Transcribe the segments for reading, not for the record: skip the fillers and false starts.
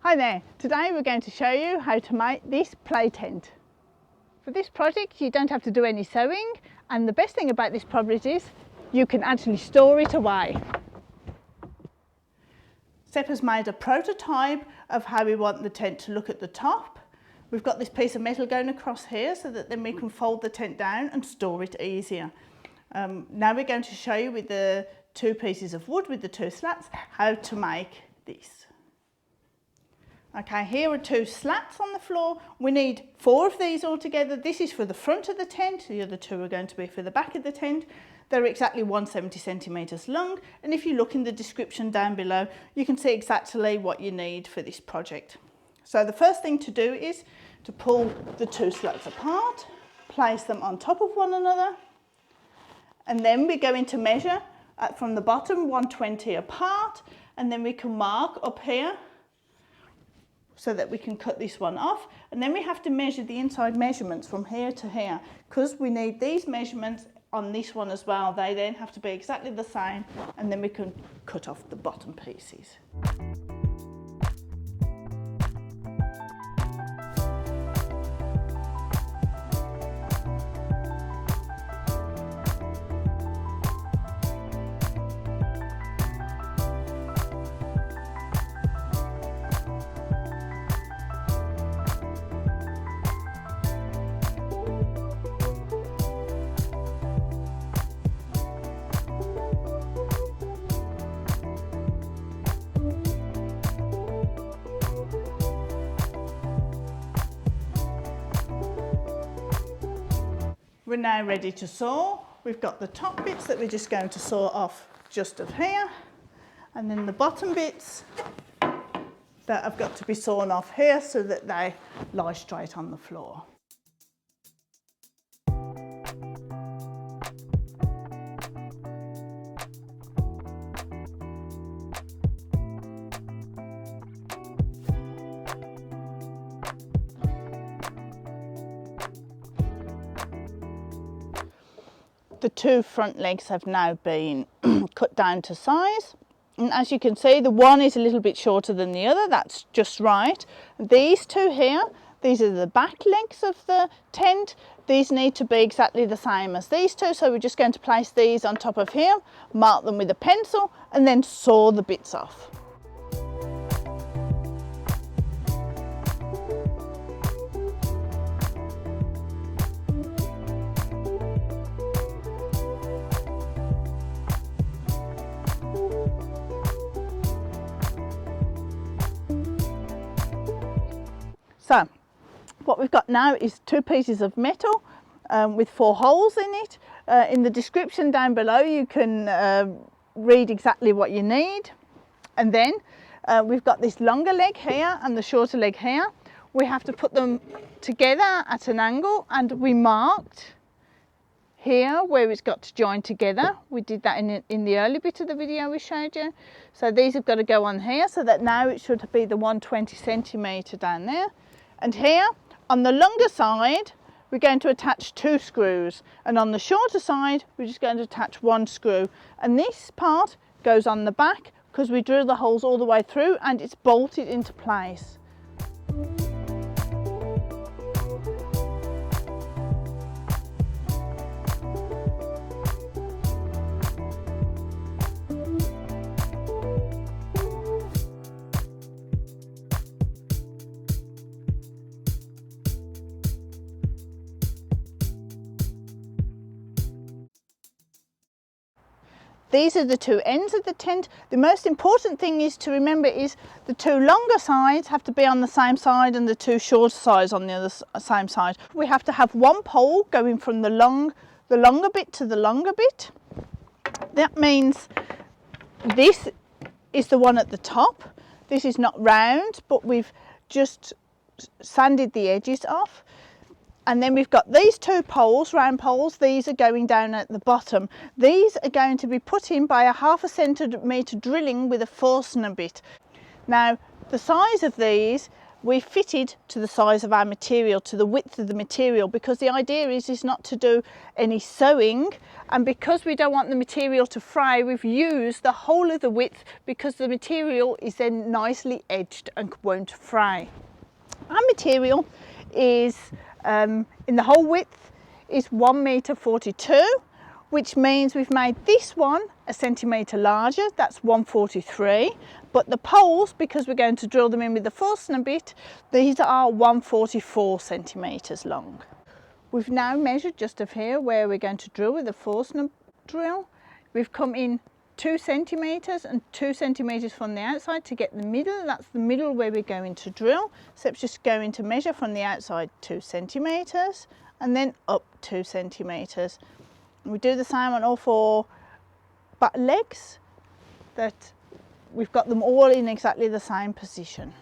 Hi there, today we're going to show you how to make this play tent. For this project you don't have to do any sewing, and the best thing about this project is you can actually store it away. Seth has made a prototype of how we want the tent to look at the top. We've got this piece of metal going across here so that then we can fold the tent down and store it easier. Now we're going to show you with the two pieces of wood with the two slats how to make this. Okay, here are two slats on the floor. We need 4 of these altogether. This is for the front of the tent. The other 2 are going to be for the back of the tent. They're exactly 170 centimetres long, and if you look in the description down below, you can see exactly what you need for this project. So the first thing to do is to pull the 2 slats apart, place them on top of one another, and then we're going to measure from the bottom 120 apart, and then we can mark up here so that we can cut this one off, and then we have to measure the inside measurements from here to here because we need these measurements on this one as well. They then have to be exactly the same, and then we can cut off the bottom pieces. We're now ready to saw. We've got the top bits that we're just going to saw off just of here, and then the bottom bits that have got to be sawn off here so that they lie straight on the floor. The 2 front legs have now been cut down to size, and as you can see the one is a little bit shorter than the other. That's just right. These 2 here, these are the back legs of the tent. These need to be exactly the same as these 2, so we're just going to place these on top of here, mark them with a pencil, and then saw the bits off. So what we've got now is 2 pieces of metal with 4 holes in it. In the description down below you can read exactly what you need. And then we've got this longer leg here and the shorter leg here. We have to put them together at an angle, and we marked here where it's got to join together. We did that in the early bit of the video we showed you. So these have got to go on here, so that now it should be the 120 centimetre down there. And here on the longer side we're going to attach 2 screws, and on the shorter side we're just going to attach 1 screw, and this part goes on the back because we drew the holes all the way through and it's bolted into place. These are the 2 ends of the tent. The most important thing is to remember is the 2 longer sides have to be on the same side and the 2 shorter sides on the other same side. We have to have 1 pole going from the longer bit to the longer bit. That means this is the one at the top. This is not round, but we've just sanded the edges off. And then we've got these 2 poles, round poles. These are going down at the bottom. These are going to be put in by a 1/2 centimetre drilling with a Fostner bit. Now the size of these we fitted to the size of our material, to the width of the material, because the idea is not to do any sewing, and because we don't want the material to fray, we've used the whole of the width because the material is then nicely edged and won't fray. Our material is in the whole width is 1.42 meters, which means we've made this one a centimetre larger, that's 1.43, but the poles, because we're going to drill them in with the Fostner bit, these are 1.44 centimetres long. We've now measured just of here where we're going to drill with the Fostner drill. We've come in 2 centimetres and 2 centimetres from the outside to get the middle. That's the middle where we're going to drill. So it's just going to measure from the outside 2 centimetres and then up 2 centimetres. We do the same on all 4 legs, that we've got them all in exactly the same position.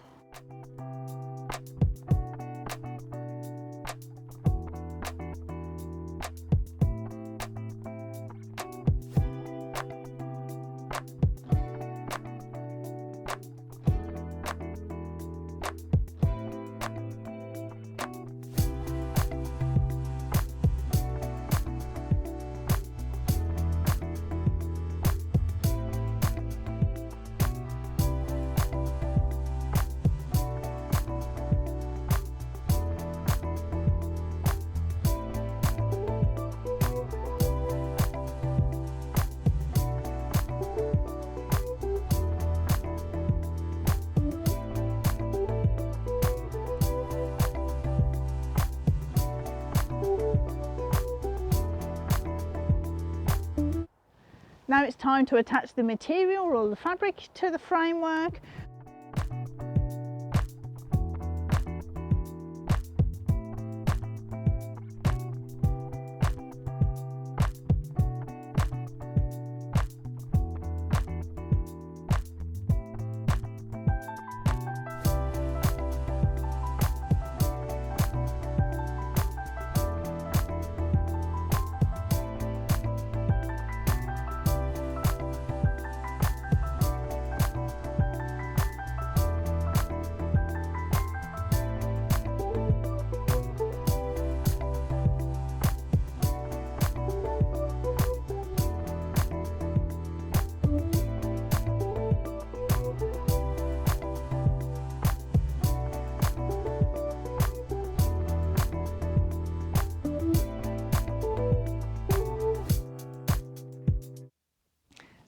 Now it's time to attach the material or the fabric to the framework.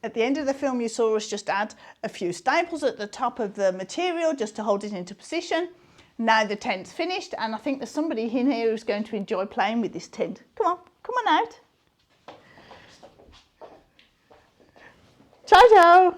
At the end of the film, you saw us just add a few staples at the top of the material just to hold it into position. Now the tent's finished, and I think there's somebody in here who's going to enjoy playing with this tent. Come on out. Ciao, ciao.